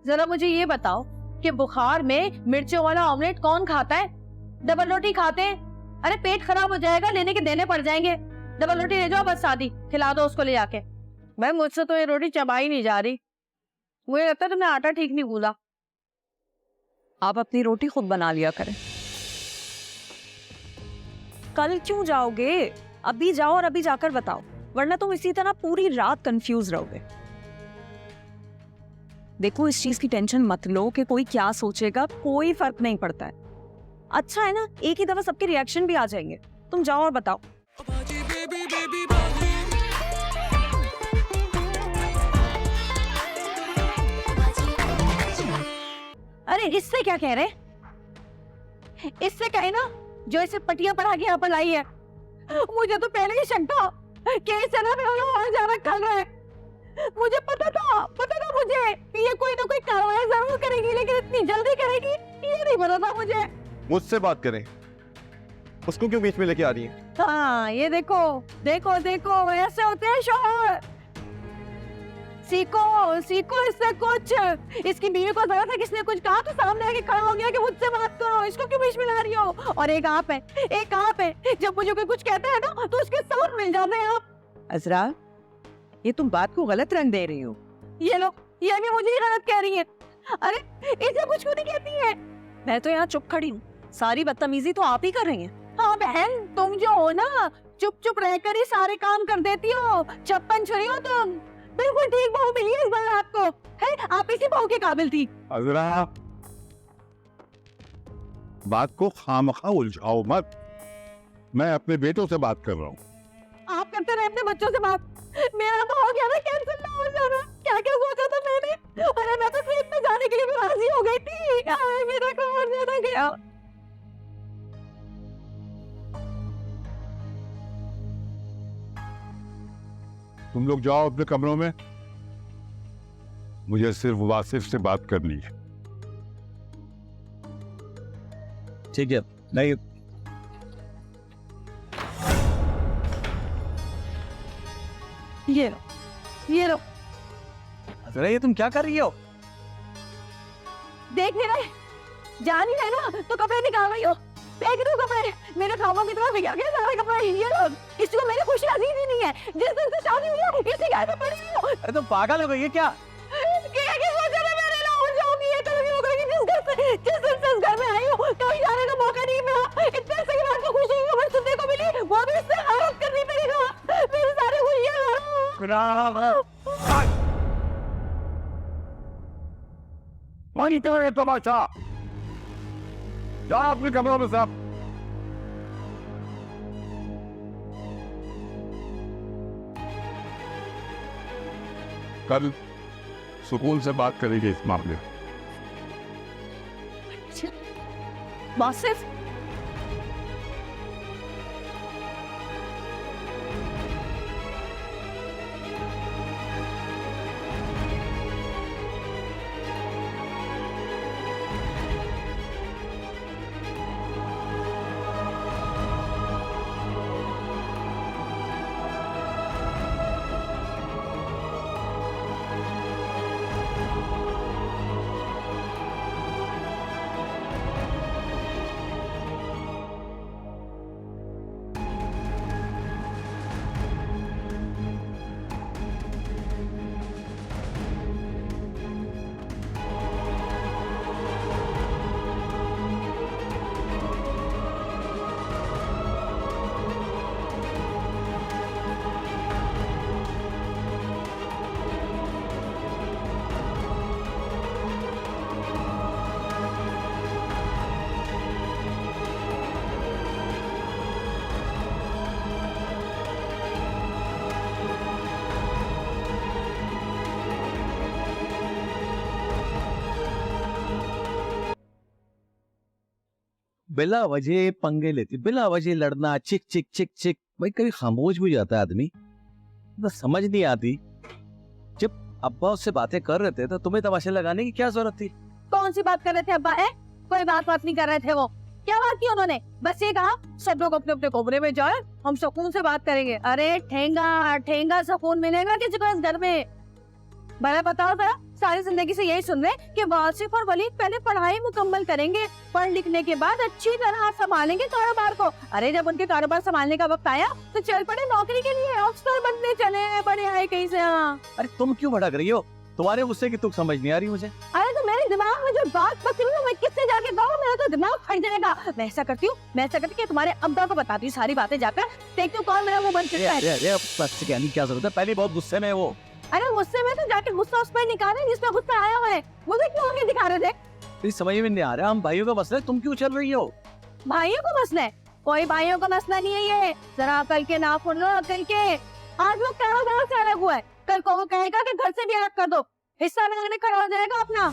जरा मुझे ये बताओ कि बुखार में मिर्चों वाला ऑमलेट कौन खाता है? डबल रोटी खाते हैं? अरे पेट खराब हो जाएगा, लेने के देने पड़ जाएंगे। डबल रोटी ले जाओ, बस आधी खिला दो उसको ले जाके। भाई मुझसे तो ये रोटी चबाई नहीं जा रही, मुझे लगता है तुमने आटा ठीक नहीं गूंदा। आप अपनी रोटी खुद बना लिया करें। कल क्यों जाओगे? अभी जाओ और अभी जाकर बताओ, वरना तुम इसी तरह पूरी रात कंफ्यूज रहोगे। देखो, इस चीज की टेंशन मत लो कि कोई क्या सोचेगा, कोई फर्क नहीं पड़ता है। अच्छा है ना, एक ही दफा सबके रिएक्शन भी आ जाएंगे। तुम जाओ और बताओ। अरे इससे क्या कह रहे? इससे कहे ना जो इसे पटिया पढ़ा के यहाँ पर लाई है। मुझे तो पहले ही शक था कि इसे ना जाना कर रहा है। मुझे पता था मुझे ये कोई ना कोई कार्रवाई जरूर करेगी, लेकिन इतनी जल्दी करेगी ये नहीं पता था मुझे। मुझसे बात करें, उसको क्यों बीच में लेके आ रही है? हाँ ये देखो देखो देखो, ऐसे होते हैं शौहर। सीखो इससे कुछ। इसकी बीवी को जरा था किसने कुछ कहा तो सामने आके खड़ा हो गया कि मुझसे बात करो, इसको क्यों बीच में ला रही हो? और एक आप है, जब मुझे कोई कुछ कहता है ना तो उसके साथ मिल जाते हैं आप। अजरा, ये तुम बात को गलत रंग दे रही हो। ये लोग ये भी मुझे ही गलत कह रही है। अरे इसे कुछ क्यों नहीं कहती है? मैं तो यहाँ चुप खड़ी हूँ, सारी बदतमीजी तो आप ही कर रही हैं। हाँ बहन, तुम जो हो ना चुप रहकर ही सारे काम कर देती हो। छप्पन छुरी हो तुम। बिल्कुल ठीक बहू मिली है इस बार आपको। है आप इसी बहू के काबिल थी। अजरा, बात को खामखा उलझाओ मत। मैं अपने बेटों से बात कर रहा हूँ। आप करते रहे अपने बच्चों से बात। मेरा तो हो गया ना कैंसिल ना हो जाना। क्या सोचा था मैंने? अरे मैं तो ट्रेन में जाने के लिए भी राजी हो गई थी। मेरा कमर ज्यादा गया। तुम लोग जाओ अपने कमरों में, मुझे सिर्फ वासिफ से बात करनी है। ठीक है। नहीं, ये लो। अरे ये तुम क्या कर रही हो? देख नहीं रहे? जान ही रहे ना तो कपड़े निकाल रही हो। फेंक दो कपड़े। मेरे खामों की तरफ बिगड़ गए सारे कपड़े। ये लोग, किसी को मेरी खुशी अजीज ही नहीं है। जिस दिन से शादी हुई है इसी घर में पड़ी हूँ। अरे तुम पागल हो गई है क्या? जिस दिन से इस घर में आई हूँ कभी जाने का मौका नहीं मिला। इतने सही बात को खुशी की खबर सुनने को मिली, वो भी इससे हारत करनी पड़ेगा। मेरे सारे खुशियाँ वहीं तो है तमाशा। जाओ अपने कमरों में सब। कल सुकून से बात करेंगे इस मामले में। वासिफ, बिला वजह पंगे लेती, बिला वजह लड़ना, चिक चिक चिक चिक। भाई कभी खामोश भी जाता है आदमी। बस समझ नहीं आती, जब अब्बा उससे बातें कर रहे थे तो तुम्हें तमाशे लगाने की क्या जरूरत थी? कौन सी बात कर रहे थे अब्बा? है कोई बात नहीं कर रहे थे। वो क्या बात की उन्होंने? बस ये कहा सब लोग अपने अपने कमरे में जाए, हम सुकून से बात करेंगे। अरे ठेंगा सुकून मिलेगा किसी को इस घर में? भला बताओ जरा, सारी जिंदगी से यही सुन रहे हैं कि वासिफ और वलीद पहले पढ़ाई मुकम्मल करेंगे, पढ़ लिखने के बाद अच्छी तरह संभालेंगे कारोबार को। अरे जब उनके कारोबार संभालने का वक्त आया तो चल पड़े नौकरी के लिए, अफसर बनने चले बड़े आए कहीं से। हाँ अरे तुम क्यों भड़क रही हो? तुम्हारे गुस्से की तुक समझ नहीं आ रही मुझे। अरे तो मेरे दिमाग में जो बात पकड़ी ना, मैं किससे जाके कहूँ, मेरा तो दिमाग फट जाएगा। मैं ऐसा करती हूँ तुम्हारे अब्बा को बताती हूँ सारी बातें जाकर, देखती हूँ कौन मेरा वो बन सकता है। अरे बस कहने की क्या जरूरत है, पहले बहुत गुस्से में है वो। अरे गुस्से में तो जाके गुस्सा उस पर निकाले जिसमें गुस्सा आया हुआ है, मुझे क्यों आगे दिखा रहे थे? मेरी समझ में नहीं आ रहा, हम भाइयों का मसला है, तुम क्यों चल रही हो? भाइयों को मसला है? कोई भाइयों का मसला नहीं है ये, जरा अकल के ना फुल लो, अकल के। आज लोग कारोबार से अलग हुआ है, कल को वो कहेगा कि घर से भी अलग कर दो, हिस्सा लगाने खड़ा हो जाएगा अपना।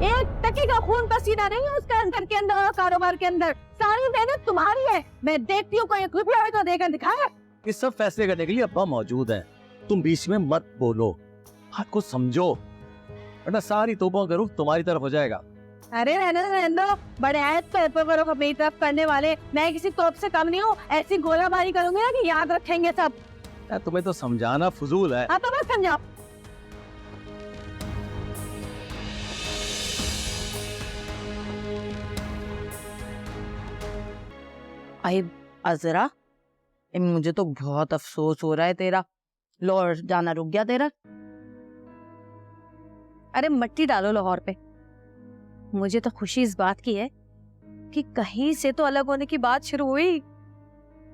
एक टकी का खून पसीना नहीं है उसके अंदर के अंदर और कारोबार के अंदर, सारी मेहनत तुम्हारी है। मैं देखती हूँ कोई रुपया है तो देकर दिखाया। ये सब फैसले करने के लिए अब्बा मौजूद है, तुम बीच में मत बोलो, बात को समझो, वरना सारी तोपों का रुख तुम्हारी तरफ हो जाएगा। अरे रहने दो, बड़े आयत पर अपनी तरफ करने वाले, मैं किसी तोप से कम नहीं हूँ। ऐसी गोलाबारी करूंगी ना कि याद रखेंगे सब। तुम्हें तो समझाना फजूल है। आप तो बस समझाओ। अरे अजरा, मुझे तो बहुत अफसोस हो रहा है तेरा, लाहौर जाना रुक गया तेरा। अरे मट्टी डालो लाहौर पे। मुझे तो खुशी इस बात की है कि कहीं से तो अलग होने की बात शुरू हुई।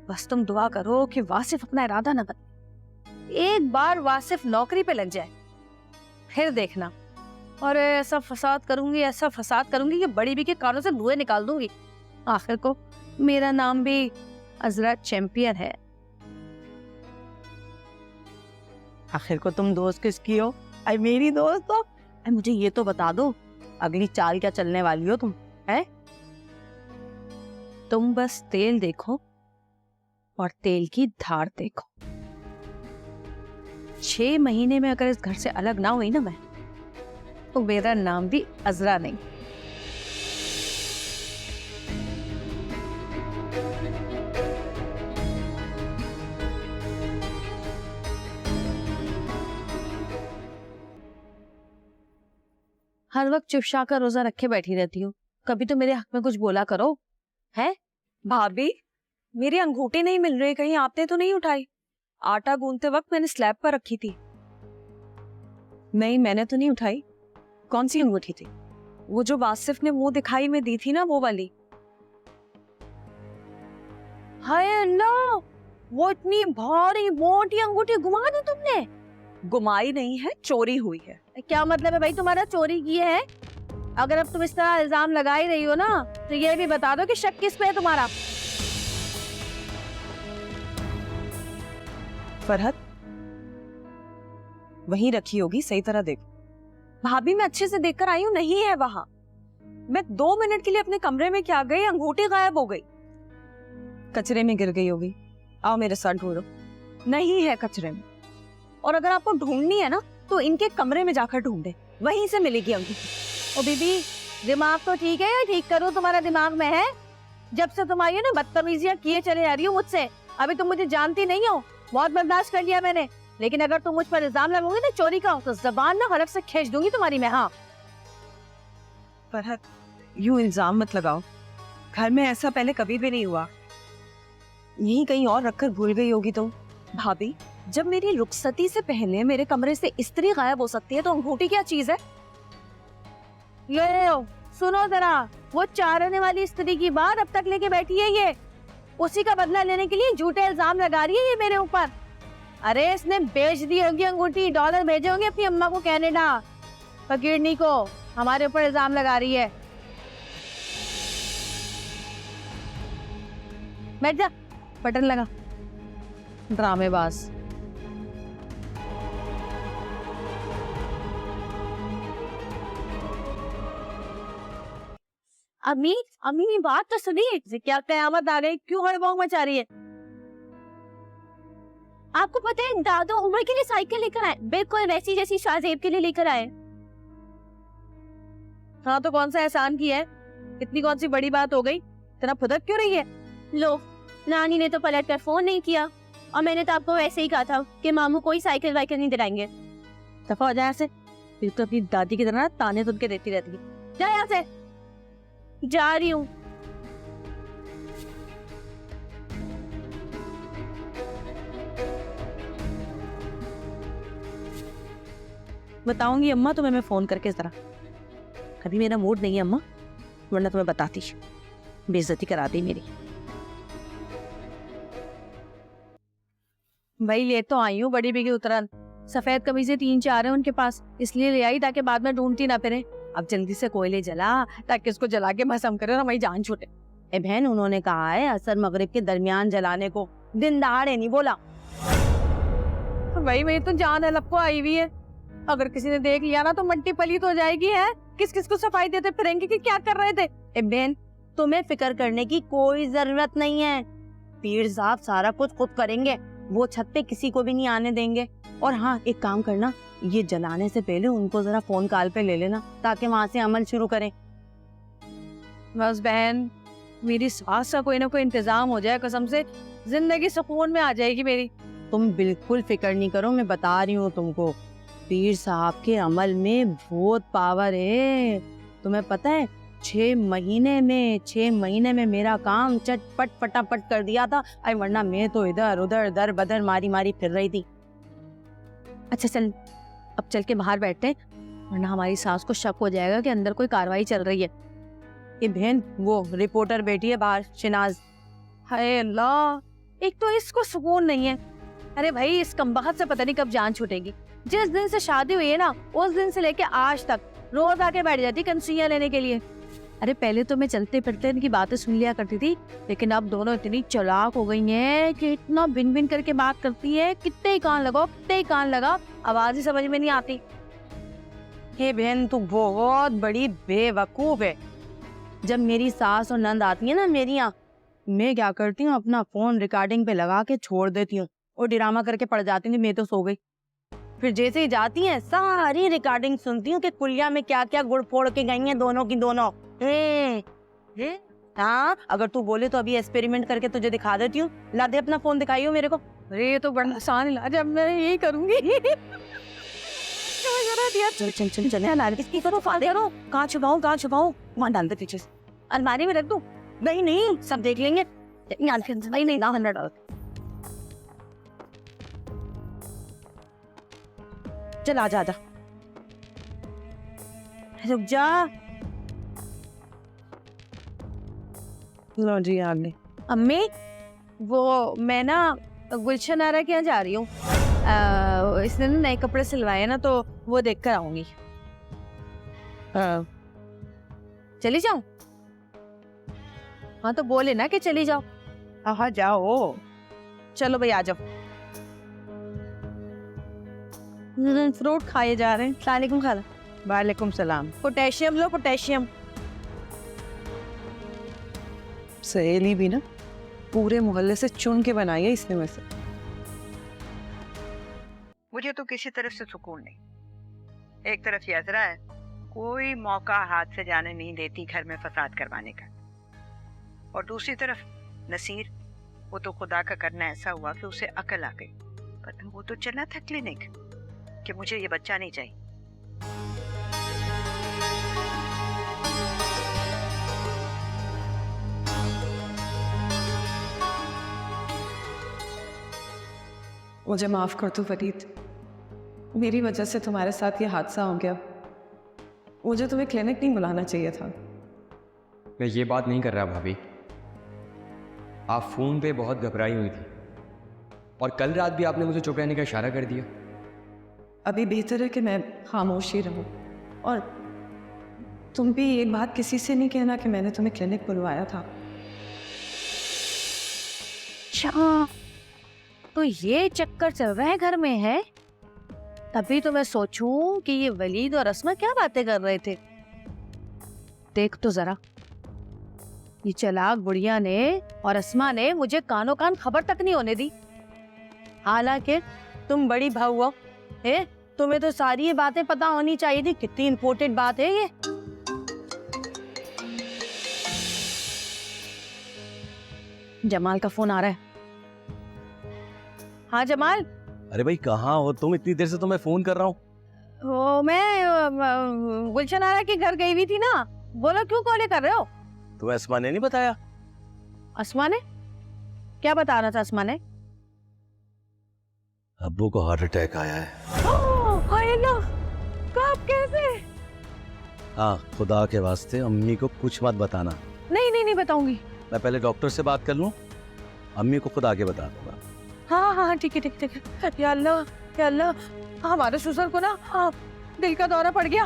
बस तुम दुआ करो कि वासिफ अपना इरादा न बदले। एक बार वासिफ नौकरी पे लग जाए फिर देखना, और ऐसा फसाद करूंगी कि बड़ी बी के कानों से धुएं निकाल दूंगी। आखिर को मेरा नाम भी अजरा चैंपियन है। आखिर को तुम दोस्त किसकी हो? आई मेरी दोस्त हो? मुझे ये तो बता दो, अगली चाल क्या चलने वाली हो तुम? है तुम बस तेल देखो और तेल की धार देखो। 6 महीने में अगर इस घर से अलग ना हुई ना मैं, तो मेरा नाम भी अजरा नहीं। हर वक्त चुपचा का रोजा रखे बैठी रहती हूँ, कभी तो मेरे हक में कुछ बोला करो। है भाभी, मेरी अंगूठी नहीं मिल रही, कहीं आपने तो नहीं उठाई? आटा गूंथते वक्त मैंने स्लैब पर रखी थी। नहीं, मैंने तो नहीं उठाई। कौन सी अंगूठी थी? वो जो वासिफ ने मुंह दिखाई में दी थी ना, वो वाली। हाय अल्लाह, वो इतनी भारी मोटी अंगूठी घुमा दी तुमने? गुमाई नहीं है, चोरी हुई है। क्या मतलब है भाई तुम्हारा, चोरी की है? अगर अब तुम इस तरह इल्जाम लगा ही रही हो ना, तो ये भी बता दो कि शक किस पे है तुम्हारा? फरहत, वहीं रखी होगी, सही तरह देखो। भाभी, मैं अच्छे से देखकर आई हूँ, नहीं है वहां। मैं 2 मिनट के लिए अपने कमरे में क्या गई, अंगूठी गायब हो गई। कचरे में गिर गई होगी। आओ मेरे साथ ढूंढो। नहीं है कचरे में। और अगर आपको ढूंढनी है ना, तो इनके कमरे में जाकर ढूंढे, वहीं से मिलेगी अंगूठी। ओ बीबी, दिमाग तो ठीक है, या ठीक करो, तुम्हारा दिमाग में है? जब से तुम आई हो ना, बदतमीजियां किए चले आ रही हो मुझसे। अभी तुम मुझे जानती नहीं हो, बहुत बर्दाश्त कर लिया मैंने, लेकिन अगर तुम मुझ पर इल्जाम लगाओगे ना चोरी का, तो जबान ना हलक से खींच दूंगी तुम्हारी मैं। हाँ फरहत, यूं इल्जाम मत लगाओ, घर में ऐसा पहले कभी भी नहीं हुआ। यहीं कहीं और रखकर भूल गई होगी तुम। भाभी, जब मेरी रुखसती से पहले मेरे कमरे से इस्त्री गायब हो सकती है, तो अंगूठी क्या चीज है? लो सुनो जरा, वो चारने वाली स्त्री की बात अब तक लेके बैठी है ये, उसी का बदला लेने के लिए झूठे इल्जाम लगा रही है ये मेरे ऊपर। अरे इसने बेच दी होगी अंगूठी, डॉलर भेजे होंगे अपनी अम्मा को कनाडा, फकीरनी को, हमारे ऊपर इल्जाम लगा रही है। बैठ जा, बटन लगा, ड्रामेबाज। अम्मी, अम्मी बात तो सुनिए, क्या कयामत आ गई, क्यों हड़बड़ाहट मचा रही है? आपको पता है दादू उमर के लिए साइकिल लेकर आए, बिल्कुल वैसी जैसी शाहजेब के लिए लेकर आए। हाँ तो कौन सा एहसान किया है, इतनी कौन सी बड़ी बात हो गई, इतना फुदक क्यों रही है? लो, नानी ने तो पलट कर फोन नहीं किया, और मैंने तो आपको वैसे ही कहा था कि मामू कोई साइकिल वाइकिल नहीं दिलाएंगे। दफा हो जाए ऐसे, फिर तो अपनी दादी की तरह ना ताने सुन के देती रहती है। जा यहाँ से। जा रही हूँ। बताऊंगी अम्मा तुम्हें मैं फोन करके जरा। अभी मेरा मूड नहीं है अम्मा, वरना तुम्हें बताती। बेइज्जती करा दी मेरी। भाई ले तो आई हूँ बड़ी बिगी उतरन। सफेद कमीजें 3-4 हैं उनके पास, इसलिए ले आई ताकि बाद में ढूंढती ना फिरे। अब जल्दी से कोयले जला ताकि उसको जला के भस्म करे ना वही जान छूटे। ए बहन, उन्होंने कहा है असर मगरिब के दरमियान जलाने को, दिन दहाड़े नहीं बोला। भाई मेरी तो जान हलक को आई हुई है, अगर किसी ने देख लिया ना तो मट्टी पलीत हो जाएगी। है किस किस को सफाई देते फिरेंगे कि क्या कर रहे थे। ए बहन, तुम्हें फिक्र करने की कोई जरूरत नहीं है। पीर साहब सारा कुछ खुद करेंगे, वो छत पे किसी को भी नहीं आने देंगे। और हाँ, एक काम करना, ये जलाने से पहले उनको जरा फोन कॉल पे ले लेना ताकि वहां से अमल शुरू करें। बस बहन, मेरी सास का कोई ना कोई इंतजाम हो जाए, कसम से जिंदगी सुकून में आ जाएगी मेरी। तुम बिल्कुल फिक्र नहीं करो, मैं बता रही हूँ तुमको, पीर साहब के अमल में बहुत पावर है। तुम्हें पता है 6 महीने में मेरा काम चटपट फटाफट कर दिया था। अरे वरना मैं तो इधर उधर दर बदर मारी मारी फिर रही थी। अच्छा चल, अब चल के बाहर बैठते हैं, वरना हमारी सास को शक हो जाएगा कि अंदर कोई कार्रवाई चल रही है। ये बहन, वो रिपोर्टर बैठी है बाहर, शिनाज। हाय अल्लाह, एक तो इसको सुकून नहीं है। अरे भाई, इस कमबख्त से पता नहीं कब जान छूटेगी। जिस दिन से शादी हुई है ना, उस दिन से लेके आज तक रोज आके बैठ जाती कंसियां लेने के लिए। अरे पहले तो मैं चलते फिरते इनकी बातें सुन लिया करती थी, लेकिन अब दोनों इतनी चालाक हो गई हैं कि इतना बिन बिन करके बात करती है। कितने ही कान लगाओ, कितने ही कान लगा, आवाज ही समझ में नहीं आती। हे बहन, तू बहुत बड़ी बेवकूफ है। जब मेरी सास और नंद आती है ना मेरी यहाँ, मैं क्या करती हूँ, अपना फोन रिकॉर्डिंग पे लगा के छोड़ देती हूँ और ड्रामा करके पड़ जाती हूँ मैं तो सो गई। फिर जैसे ही जाती हैं सारी रिकॉर्डिंग सुनती हूँ कि कुलिया में क्या क्या गुड़ फोड़ के गई हैं दोनों की दोनों। हाँ, अगर तू बोले तो अभी एक्सपेरिमेंट करके तुझे दिखा देती हूँ। ला दे अपना फोन, दिखाइयो मेरे को। अरे ये तो बड़ा आसान इलाज है, अब मैं यही करूंगी। चल चल चल चल यार, किसकी करो फादे करो। कहाँ छुपाऊं वहाँ डाल दे पीछे से। अलमारी में रख दूं? नहीं सब देख लेंगे। नहीं ना अंदर डाल। चल आजा रुक जा। लो जी आगे। अम्मी, वो मैं ना गुलशन आरा के यहाँ जा रही हूँ। इसने ना नए कपड़े सिलवाए हैं ना, तो वो देख कर आऊंगी। चली जाऊं? हाँ तो बोले ना कि चली जाओ। हाँ जाओ। चलो भाई आ जाओ। फ्रूट खाए जा रहे हैं। सलामुअलैकुम खाला। वालेकुम सलाम। पोटेशियम लो, पोटेशियम। सहेली भी ना पूरे मोहल्ले से चुन के बनाई है इसने में से। मुझे तो किसी तरफ से सुकून नहीं। एक तरफ यात्रा है, कोई मौका हाथ से जाने नहीं देती घर में फसाद करवाने का, और दूसरी तरफ नसीर, वो तो खुदा का करना ऐसा हुआ कि उसे अकल आ गई, पर वो तो चला था क्लिनिक कि मुझे ये बच्चा नहीं चाहिए। मुझे माफ कर दो फरीद, मेरी वजह से तुम्हारे साथ ये हादसा हो गया। मुझे तुम्हें क्लिनिक नहीं बुलाना चाहिए था। मैं ये बात नहीं कर रहा भाभी, आप फोन पे बहुत घबराई हुई थी, और कल रात भी आपने मुझे चुप रहने का इशारा कर दिया। अभी बेहतर है कि मैं खामोश ही रहूं, और तुम भी एक बात किसी से नहीं कहना कि मैंने तुम्हें क्लिनिक बुलवाया था। अच्छा, तो ये चक्कर चल रहा है घर में है। तभी तो मैं सोचूं कि ये वलीद और अस्मा क्या बातें कर रहे थे। देख तो जरा, ये चालाक बुढ़िया ने और अस्मा ने मुझे कानों कान खबर तक नहीं होने दी। हालांकि तुम बड़ी बहू हो, तुम्हें तो सारी ये बातें पता होनी चाहिए थी। कितनी इंपॉर्टेंट बात है ये। जमाल का फोन आ रहा है। हाँ जमाल। अरे भाई कहाँ हो तुम? इतनी देर से तो मैं फोन कर रहा हूँ। वो मैं गुलशन आरा के घर गई हुई थी ना, बोलो क्यों कॉल कर रहे हो? तो अस्मा ने नहीं बताया? अस्मा ने क्या बता रहा था? अस्मा ने अब्बू को हार्ट अटैक आया है। हाय अल्लाह, कब कैसे? हाँ, खुदा के वास्ते अम्मी को कुछ मत बताना। नहीं नहीं नहीं बताऊंगी। मैं पहले डॉक्टर से बात कर लूं, अम्मी को खुद आके बता दूंगा। हाँ हाँ ठीक है ठीक है ठीक है। या अल्लाह या अल्लाह, हमारे ससुर को ना दिल का दौरा पड़ गया।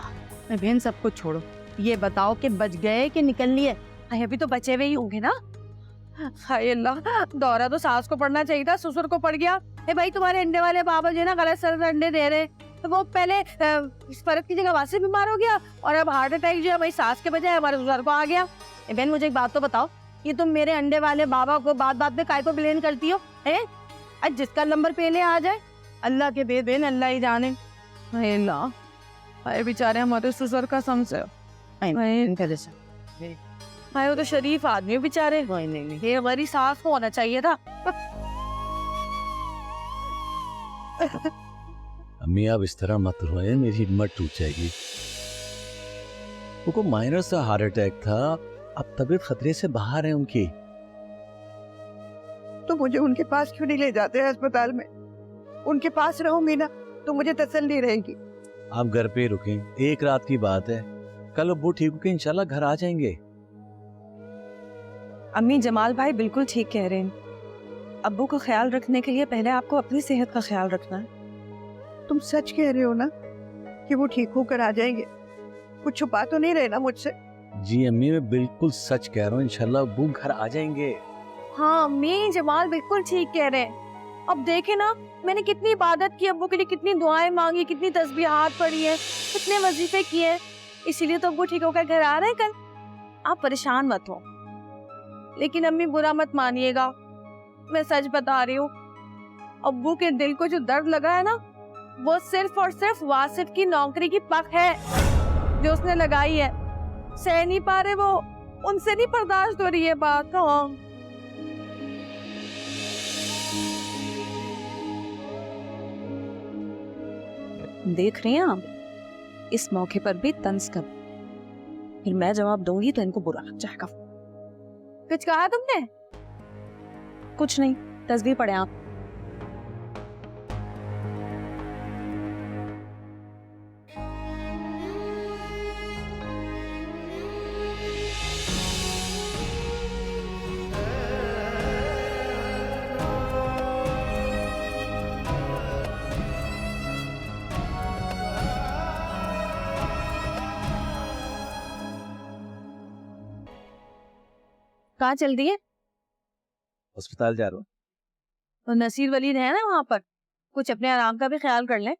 बहन सब कुछ छोड़ो, ये बताओ कि बच गए कि निकल लिए? हाय अभी तो बचे हुए ही होंगे ना। हाय अल्लाह, दौरा तो सास को पड़ना चाहिए था, ससुर को पड़ गया। ए भाई, तुम्हारे अंडे वाले बाबा जो है ना गलत सर अंडे दे रहे, तो वो पहले इस फर्क की जगह वासे बीमार हो गया, और अब हार्ट अटैक जो है भाई सास के बजाय हमारे ससुर को आ गया। ए बहन मुझे एक बात तो बताओ, ये तुम मेरे अंडे वाले बाबा को बात बात पे काय को ब्लेम करती हो? आज जिसका नंबर पहले आ जाए, अल्लाह के बेबेन अल्लाह ही जाने। हाय अल्लाह, हाय बेचारे हमारे ससुर का समझे। हाय वो तो शरीफ आदमी बेचारे। नहीं ये हमारी सास को होना चाहिए था। अम्मी आप इस तरह मत रोए, मेरी हिम्मत टूट जाएगी। उनको माइनर सा हार्ट अटैक था, अब तबीयत खतरे से बाहर है उनकी। तो मुझे उनके पास क्यों नहीं ले जाते हैं अस्पताल में? उनके पास रहूंगी ना तो मुझे तसल्ली रहेगी। आप घर पे रुकें, एक रात की बात है, कल अब्बू ठीक होके इंशाल्लाह घर आ जाएंगे। अम्मी, जमाल भाई बिल्कुल ठीक कह रहे हैं। अब्बू का ख्याल रखने के लिए पहले आपको अपनी सेहत का ख्याल रखना है। तुम सच कह रहे हो ना कि वो ठीक होकर आ जाएंगे? कुछ छुपा तो नहीं रहे ना मुझसे? जी अम्मी, मैं बिल्कुल सच कह रहा हूँ, इंशाल्लाह अब्बू घर आ जाएंगे। हाँ अम्मी, जमाल बिल्कुल ठीक कह रहे हैं। अब देखे ना, मैंने कितनी इबादत की अब्बू के लिए, कितनी दुआएं मांगी, कितनी तस्बीहात पढ़ी है, कितने वजीफे किए, इसीलिए तो अब्बू ठीक होकर घर आ रहे हैं कल। आप परेशान मत हो। लेकिन अम्मी बुरा मत मानिएगा, मैं सच बता रही हूँ, अब्बू के दिल को जो दर्द लगा है ना, वो सिर्फ और सिर्फ वासिफ की नौकरी की पक है जो उसने लगाई है। सह नहीं पा रहे वो, उनसे नहीं बर्दाश्त हो रही है बात। हाँ देख रहे हैं आप, इस मौके पर भी तंज कर, फिर मैं जवाब दूंगी तो इनको बुरा लग जाएगा। कुछ कहा तुमने? कुछ नहीं, तस्वीर पढ़े आप। कहाँ चल रही है? अस्पताल जा रहा हूँ। तो नसीर वली है ना वहाँ पर, कुछ अपने आराम का भी ख्याल कर ले।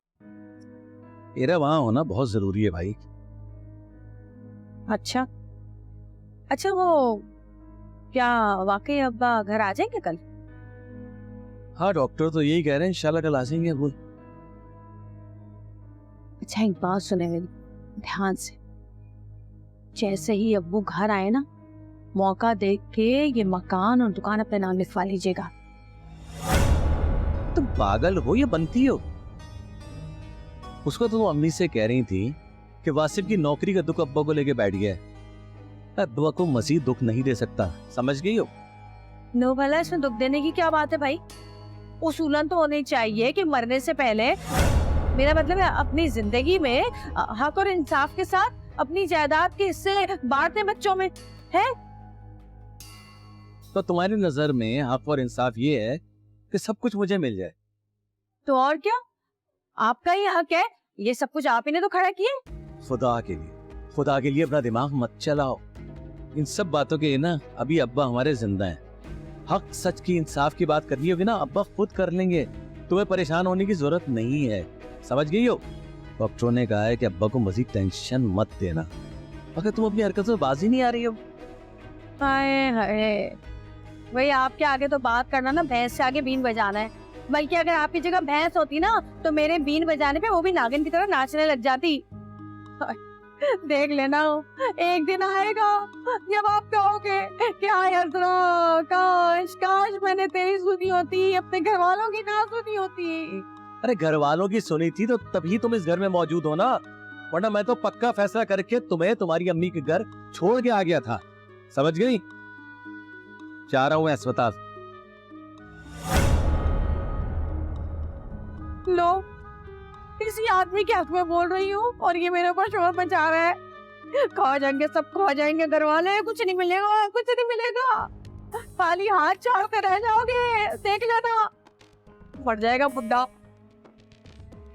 मेरा वहाँ होना बहुत जरूरी है भाई। अच्छा अच्छा, वो क्या वाकई अब्बा घर आ जाएंगे कल? हाँ, डॉक्टर तो यही कह रहे हैं, इंशाल्लाह कल आ जाएंगे अब्बू। अच्छा एक बात सुने मेरी ध्यान से, जैसे ही अब्बू घर आए ना, मौका देख के ये मकान और दुकान अपने नाम लिखवा लीजिएगा। तुम पागल हो या बनती हो? उसको तो अम्मी से कह रही थी कि वासिफ की नौकरी का दुख अब्बा को लेके बैठ गया है। अब्बा को मजीद दुख नहीं दे सकता, समझ गई हो? नो भला, इसमें दुख देने की क्या बात है भाई? उसूलन तो होनी चाहिए कि मरने से पहले, मेरा मतलब है अपनी जिंदगी में हक और इंसाफ के साथ अपनी जायदाद के हिस्से बांटने बच्चों में है। तो तुम्हारी नजर में हक और इंसाफ ये है कि सब कुछ मुझे मिल जाए? तो और क्या, आपका ही हक है, ये सब कुछ आप ही ने तो खड़ा किया। खुदा के लिए अपना दिमाग मत चलाओ। इन सब बातों के ना अभी अब्बा हमारे जिंदा हैं। हक सच की इंसाफ की बात करनी होगी ना, अब्बा खुद कर लेंगे, तुम्हें परेशान होने की जरूरत नहीं है, समझ गई हो? डॉक्टरों ने कहा है कि अब्बा को मजीद टेंशन मत देना, अगर तुम अपनी हरकतों से बाजी नहीं आ रही हो। हाय हाय, वही आपके आगे तो बात करना ना भैंस से आगे बीन बजाना है। बल्कि अगर आपकी जगह भैंस होती ना, तो मेरे बीन बजाने पे वो भी नागिन की तरह नाचने लग जाती। देख लेना, एक दिन आएगा जब आप कहोगे कि हाय अर्द्रा, काश काश मैंने तेरी सुनी होती, अपने घर वालों की ना सुनी होती। अरे घर वालों की सुनी थी तो तभी तुम इस घर में मौजूद हो ना, वरना मैं तो पक्का फैसला करके तुम्हें तुम्हारी अम्मी के घर छोड़ के आ गया था। समझ गई? जा रहा हूं मैं अस्पताल। लो, किसी आदमी के हक में बोल रही हूँ और ये मेरे ऊपर शोर मचा रहा है। खा जाएंगे, सब खा जाएंगे घर वाले, कुछ नहीं मिलेगा, कुछ नहीं मिलेगा। खाली हाथ चाड़ते रह जाओगे, देख लेना। पड़ जाएगा बुड्ढा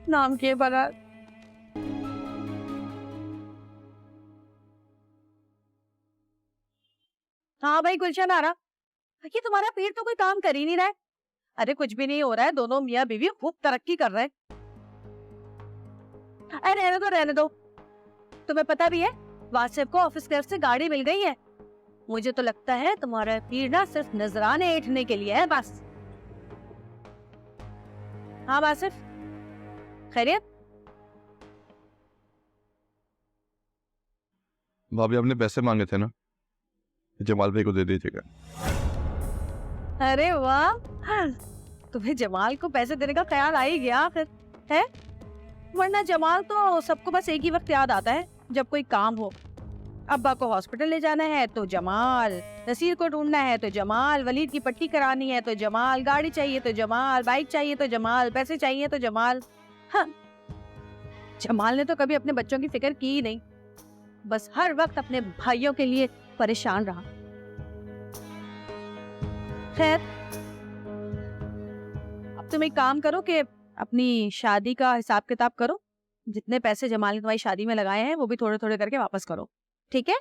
नाम के बना। हाँ भाई गुलशन आ रहा। ये तुम्हारा पेट तो कोई काम कर ही नहीं रहा है। अरे कुछ भी नहीं हो रहा है, दोनों मियाँ बीवी खूब तरक्की कर रहे हैं। अरे रहने दो। तुम्हें पता भी है वासिफ को ऑफिस की तरफ से गाड़ी मिल गई है। मुझे तो लगता है तुम्हारा पीर ना सिर्फ नजराने ऐंठने के लिए है बस। हाँ वासिफ, खैरियत? भाभी आपने पैसे मांगे थे ना, जमाल भाई को दे दीजिएगा। अरे वाह, तुम्हें जमाल को पैसे देने का ख्याल आ ही गया फिर, है? वरना जमाल तो सबको बस एक ही वक्त याद आता है जब कोई काम हो। अब्बा को हॉस्पिटल ले जाना है तो जमाल, नसीर को ढूंढना है तो जमाल, वलीद की पट्टी करानी है तो जमाल, गाड़ी चाहिए तो जमाल, बाइक चाहिए तो जमाल, पैसे चाहिए तो जमाल। हाँ, जमाल ने तो कभी अपने बच्चों की फिक्र की ही नहीं, बस हर वक्त अपने भाइयों के लिए परेशान रहा। खैर, अब तुम एक काम करो कि अपनी शादी का हिसाब किताब करो। जितने पैसे जमाल ने तुम्हारी शादी में लगाए हैं वो भी थोड़े थोड़े करके वापस करो, ठीक है?